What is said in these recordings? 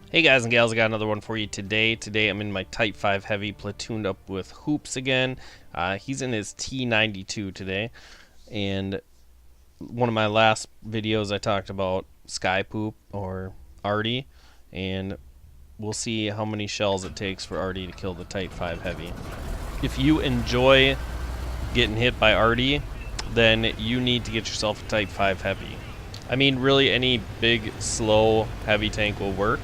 Hey guys and gals, I got another one for you today. Today I'm in my Type 5 Heavy platooned up with Hoops again. He's in his T92 today. And one of my last videos I talked about Sky Poop or Arty. And we'll see how many shells it takes for Arty to kill the Type 5 Heavy. If you enjoy getting hit by Arty, then you need to get yourself a Type 5 Heavy. I mean, really any big, slow, heavy tank will work.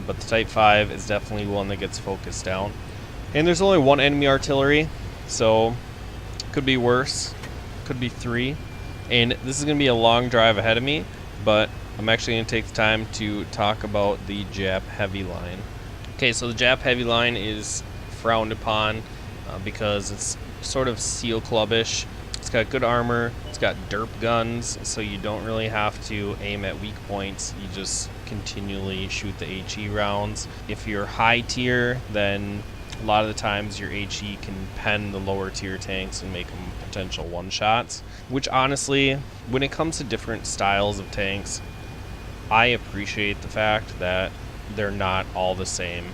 But the Type 5 is definitely one that gets focused down. And there's only one enemy artillery, so could be worse, could be three. And this is going to be a long drive ahead of me, but I'm actually going to take the time to talk about the Jap heavy line. Okay, so the Jap heavy line is frowned upon because it's sort of SEAL clubbish. It's got good armor, it's got derp guns, so you don't really have to aim at weak points. You just continually shoot the HE rounds. If you're high tier, then a lot of the times your HE can pen the lower tier tanks and make them potential one-shots. Which honestly, when it comes to different styles of tanks, I appreciate the fact that they're not all the same.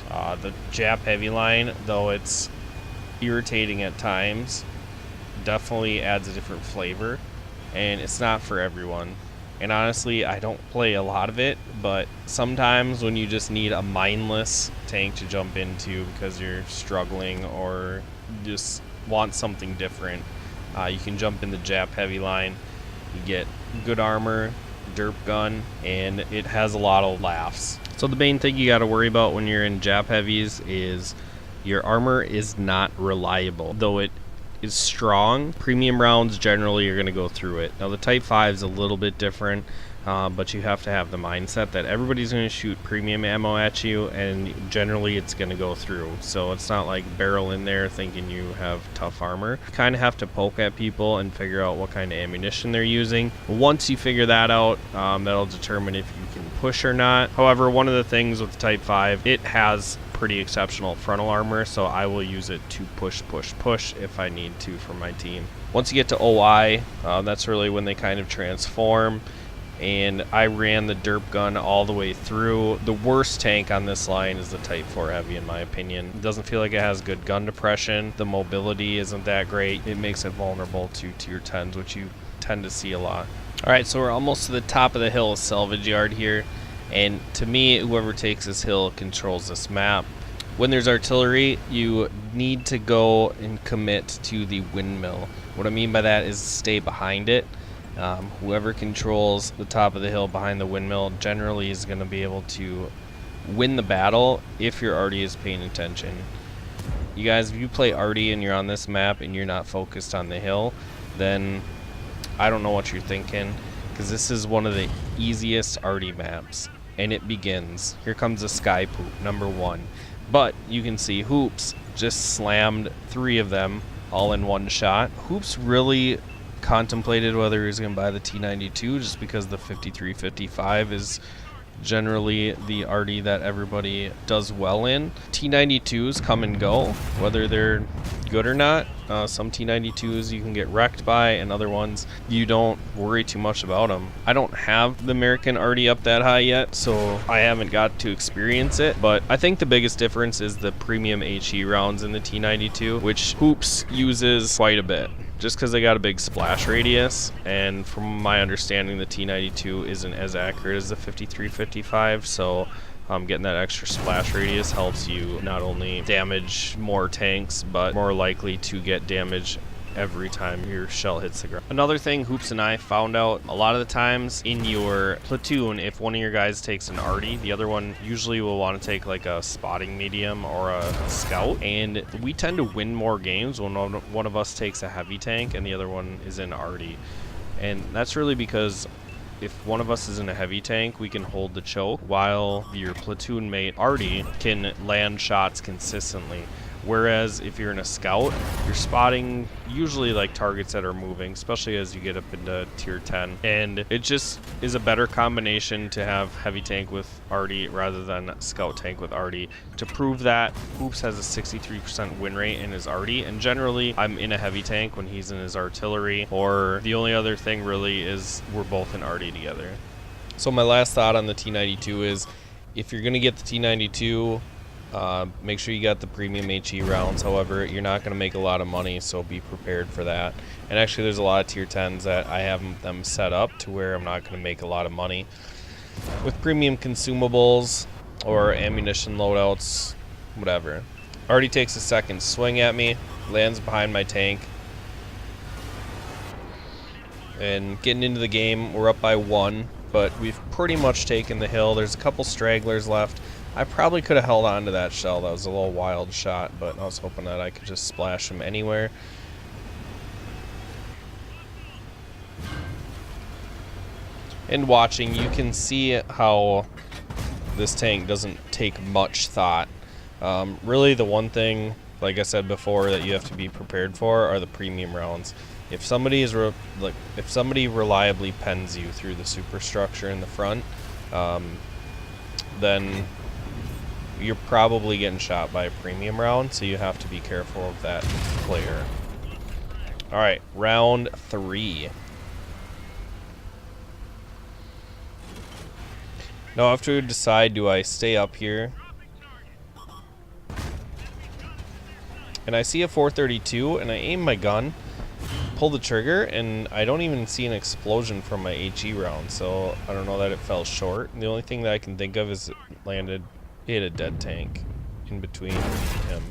The Jap heavy line, though it's irritating at times, definitely adds a different flavor, and it's not for everyone. And honestly, I don't play a lot of it, but sometimes when you just need a mindless tank to jump into because you're struggling or just want something different, you can jump in the Jap heavy line. You get good armor, derp gun, and it has a lot of laughs. So the main thing you got to worry about when you're in Jap heavies is your armor is not reliable. Though it is strong, premium rounds generally are going to go through it. Now the Type 5 is a little bit different, but you have to have the mindset that everybody's going to shoot premium ammo at you, and generally it's going to go through. So it's not like barrel in there thinking you have tough armor. You kind of have to poke at people and figure out what kind of ammunition they're using. Once you figure that out, that'll determine if you can push or not. However, one of the things with the Type 5, it has pretty exceptional frontal armor, so I will use it to push if I need to for my team. Once you get to OI, that's really when they kind of transform, and I ran the derp gun all the way through. The worst tank on this line is the Type 4 Heavy in my opinion. It doesn't feel like it has good gun depression. The mobility isn't that great. It makes it vulnerable to tier 10s, which you tend to see a lot. Alright, so we're almost to the top of the hill of Salvage Yard here. And to me, whoever takes this hill controls this map. When there's artillery, you need to go and commit to the windmill. What I mean by that is stay behind it. Whoever controls the top of the hill behind the windmill generally is going to be able to win the battle if your Arty is paying attention. You guys, if you play Arty and you're on this map and you're not focused on the hill, then I don't know what you're thinking, because this is one of the easiest Arty maps. And it begins. Here comes a Sky Poop, number 1. But you can see Hoops just slammed 3 of them all in one shot. Hoops really contemplated whether he was going to buy the T92 just because the 53-55 is generally the Arty that everybody does well in. T92s come and go, whether they're good or not. Some T92s you can get wrecked by, and other ones you don't worry too much about them. I don't have the American Arty up that high yet, so I haven't got to experience it, but I think the biggest difference is the premium HE rounds in the T92, which Hoops uses quite a bit, just because they got a big splash radius, and from my understanding the T92 isn't as accurate as the 53-55, so getting that extra splash radius helps you not only damage more tanks, but more likely to get damage every time your shell hits the ground. Another thing Hoops and I found out, a lot of the times in your platoon, if one of your guys takes an Arty, the other one usually will want to take like a spotting medium or a scout, and we tend to win more games when one of us takes a heavy tank and the other one is in Arty. And that's really because if one of us is in a heavy tank, we can hold the choke, while your platoon mate Arty can land shots consistently. Whereas if you're in a scout, you're spotting usually like targets that are moving, especially as you get up into tier 10. And it just is a better combination to have heavy tank with Arty rather than scout tank with Arty. To prove that, Hoops has a 63% win rate in his Arty, and generally I'm in a heavy tank when he's in his artillery, or the only other thing really is we're both in Arty together. So my last thought on the T92 is, if you're going to get the T92, make sure you got the premium HE rounds. However, you're not going to make a lot of money, so be prepared for that. And actually, there's a lot of tier 10s that I have them set up to where I'm not going to make a lot of money. With premium consumables or ammunition loadouts, whatever. Arty takes a second swing at me, lands behind my tank. And getting into the game, we're up by 1, but we've pretty much taken the hill. There's a couple stragglers left. I probably could have held on to that shell. That was a little wild shot, but I was hoping that I could just splash him anywhere. And watching, you can see how this tank doesn't take much thought. Really, the one thing, like I said before, that you have to be prepared for are the premium rounds. If somebody is if somebody reliably pens you through the superstructure in the front, then you're probably getting shot by a premium round, so you have to be careful of that player. All right, round 3. Now I have to decide, do I stay up here? And I see a 432, and I aim my gun, pull the trigger, and I don't even see an explosion from my HE round, so I don't know that it fell short. The only thing that I can think of is it hit a dead tank in between me and him.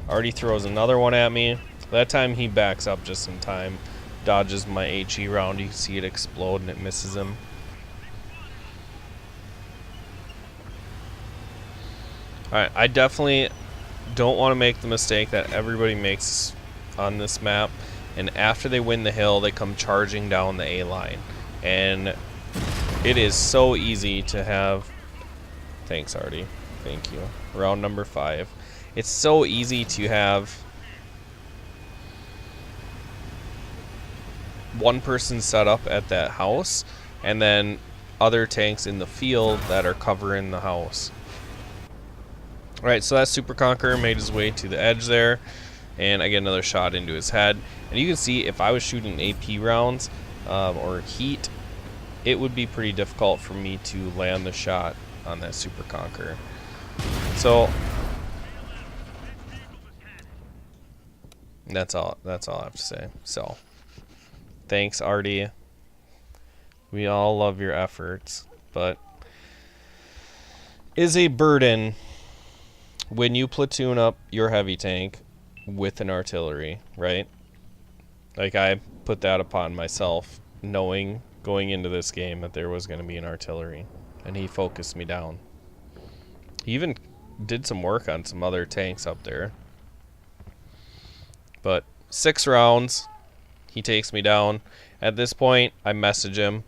Arty throws another one at me. That time he backs up just in time, dodges my HE round. You can see it explode and it misses him. Alright, I definitely don't want to make the mistake that everybody makes on this map, and after they win the hill, they come charging down the A line. And it is so easy to have... Thanks, Arty. Thank you. Round number 5. It's so easy to have one person set up at that house, and then other tanks in the field that are covering the house. Alright, so that Super Conqueror made his way to the edge there, and I get another shot into his head. And you can see if I was shooting AP rounds or heat, it would be pretty difficult for me to land the shot on that Super Conqueror. So that's all I have to say. So thanks, Arty. We all love your efforts, but is a burden when you platoon up your heavy tank with an artillery, right? Like, I put that upon myself, knowing going into this game that there was going to be an artillery, and he focused me down. He even did some work on some other tanks up there. But 6 rounds, he takes me down. At this point, I message him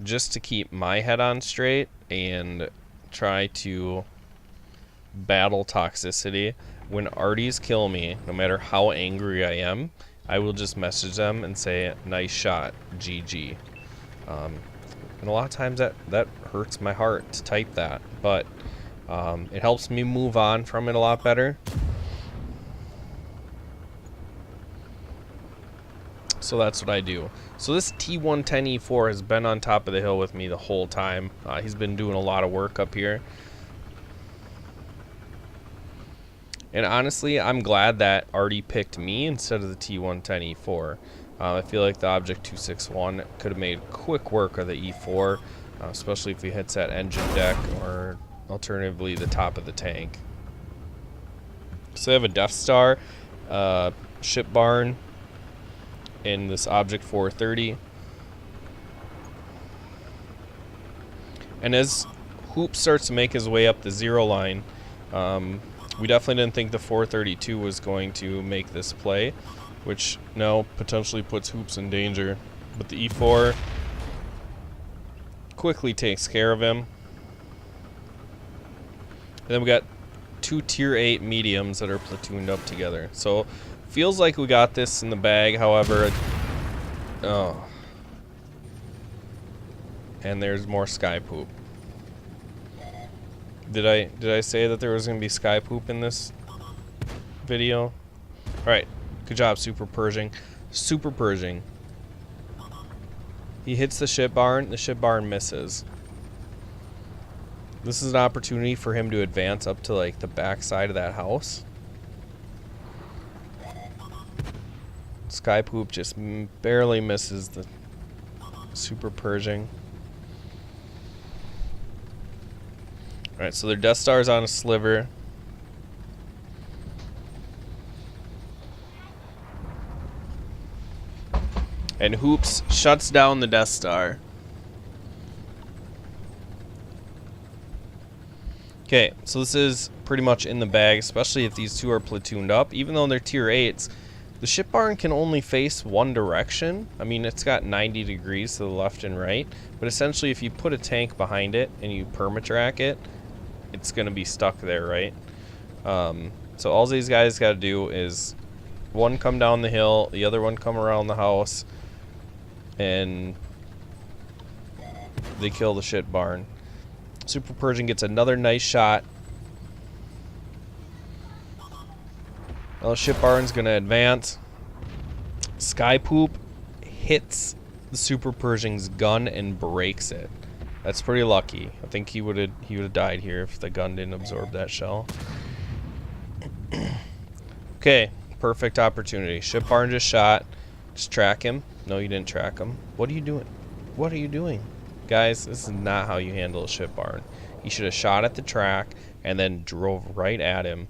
just to keep my head on straight and try to battle toxicity. When Artys kill me, no matter how angry I am, I will just message them and say, nice shot, GG. And a lot of times that hurts my heart to type that, but it helps me move on from it a lot better. So that's what I do. So this T110E4 has been on top of the hill with me the whole time. He's been doing a lot of work up here. And honestly, I'm glad that Arty picked me instead of the T110E4. I feel like the Object 261 could have made quick work of the E4, especially if he hits that engine deck or alternatively the top of the tank. So they have a Death Star, ship barn in this Object 430. And as Hoop starts to make his way up the 0 line, we definitely didn't think the 432 was going to make this play, which now potentially puts Hoops in danger. But the E4 quickly takes care of him. And then we got 2 tier 8 mediums that are platooned up together. So feels like we got this in the bag, however, oh. And there's more sky poop. Did I say that there was going to be sky poop in this video? Alright, good job, Super Pershing. Super Pershing. He hits the ship barn misses. This is an opportunity for him to advance up to like the back side of that house. Sky Poop just barely misses the super purging. Alright, so their Death Star's on a sliver. And Hoops shuts down the Death Star. Okay, so this is pretty much in the bag, especially if these two are platooned up. Even though they're tier 8s, the ship barn can only face one direction. I mean, it's got 90 degrees to the left and right, but essentially if you put a tank behind it and you permatrack it, it's going to be stuck there, right? So all these guys got to do is one come down the hill, the other one come around the house, and they kill the shit barn. Super Persian gets another nice shot. Well, the ship barn's going to advance. Sky Poop hits the Super Persian's gun and breaks it. That's pretty lucky. I think he would have died here if the gun didn't absorb that shell. Okay, perfect opportunity. Ship barn just shot. Just track him. No, you didn't track him. What are you doing? What are you doing? Guys, this is not how you handle a ship barn. He should have shot at the track and then drove right at him.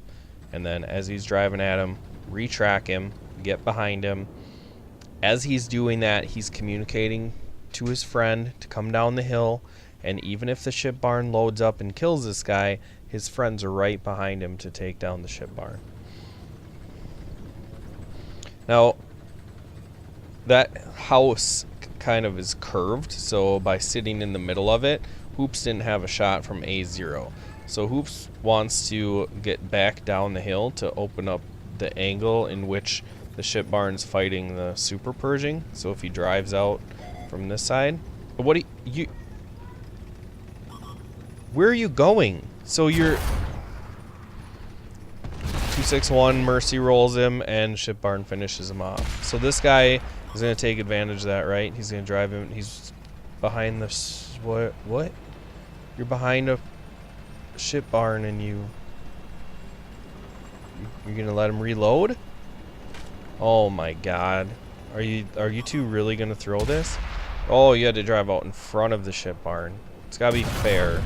And then as he's driving at him, retrack him, get behind him. As he's doing that, he's communicating to his friend to come down the hill. And even if the ship barn loads up and kills this guy, his friends are right behind him to take down the ship barn. Now, that house kind of is curved, so by sitting in the middle of it, Hoops didn't have a shot from A0. So Hoops wants to get back down the hill to open up the angle in which the ship barn's fighting the super purging. So if he drives out from this side, what do you where are you going? So you're 261 Mercy rolls him and ship barn finishes him off. So this guy is going to take advantage of that, right? He's going to drive him. He's behind the what? You're behind a ship barn and you're going to let him reload? Oh my god. Are you two really going to throw this? Oh, you had to drive out in front of the ship barn. It's got to be fair.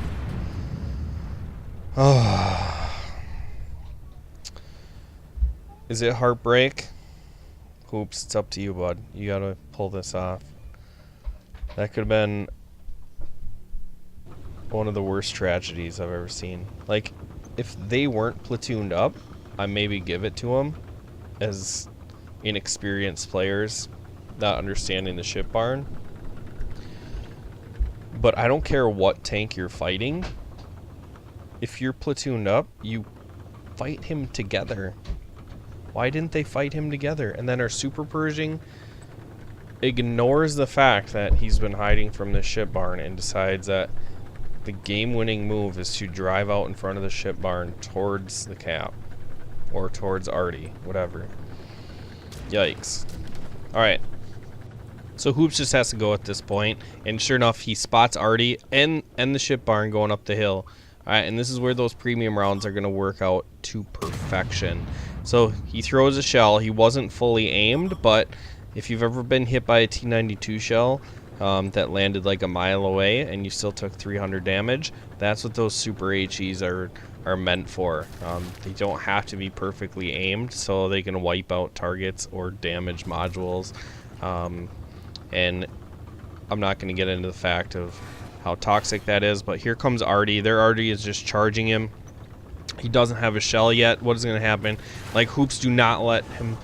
Oh. Is it heartbreak? Hoops, it's up to you, bud. You gotta pull this off. That could have been one of the worst tragedies I've ever seen. Like, if they weren't platooned up, I maybe give it to them as inexperienced players not understanding the ship barn. But I don't care what tank you're fighting. If you're platooned up, you fight him together. Why didn't they fight him together? And then our super purging ignores the fact that he's been hiding from the ship barn and decides that the game-winning move is to drive out in front of the ship barn towards the cap. Or towards Arty, whatever. Yikes. Alright. So Hoops just has to go at this point, and sure enough, he spots Arty and the ship barn going up the hill. Alright, and this is where those premium rounds are going to work out to perfection. So he throws a shell. He wasn't fully aimed, but if you've ever been hit by a T-92 shell that landed like a mile away and you still took 300 damage, that's what those super HEs are meant for. They don't have to be perfectly aimed, so they can wipe out targets or damage modules. And I'm not going to get into the fact of how toxic that is, but here comes Arty. Their Arty is just charging him. He doesn't have a shell yet. What is going to happen? Like, Hoops, do not let him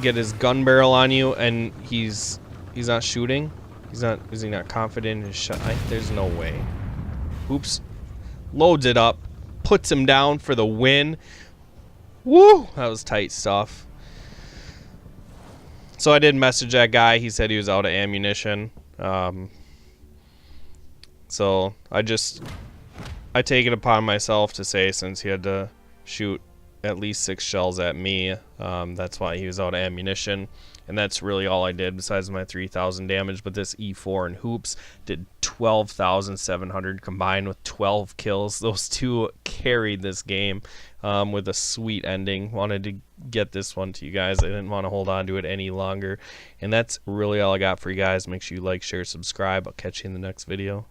get his gun barrel on you, and he's not shooting. Is he not confident in his shot? There's no way. Hoops loads it up, puts him down for the win. Woo! That was tight stuff. So I did message that guy. He said he was out of ammunition. So I take it upon myself to say, since he had to shoot at least 6 shells at me, that's why he was out of ammunition. and that's really all I did besides my 3,000 damage. But this E4 and Hoops did 12,700 combined with 12 kills. Those two carried this game with a sweet ending. Wanted to get this one to you guys. I didn't want to hold on to it any longer. And that's really all I got for you guys. Make sure you like, share, subscribe. I'll catch you in the next video.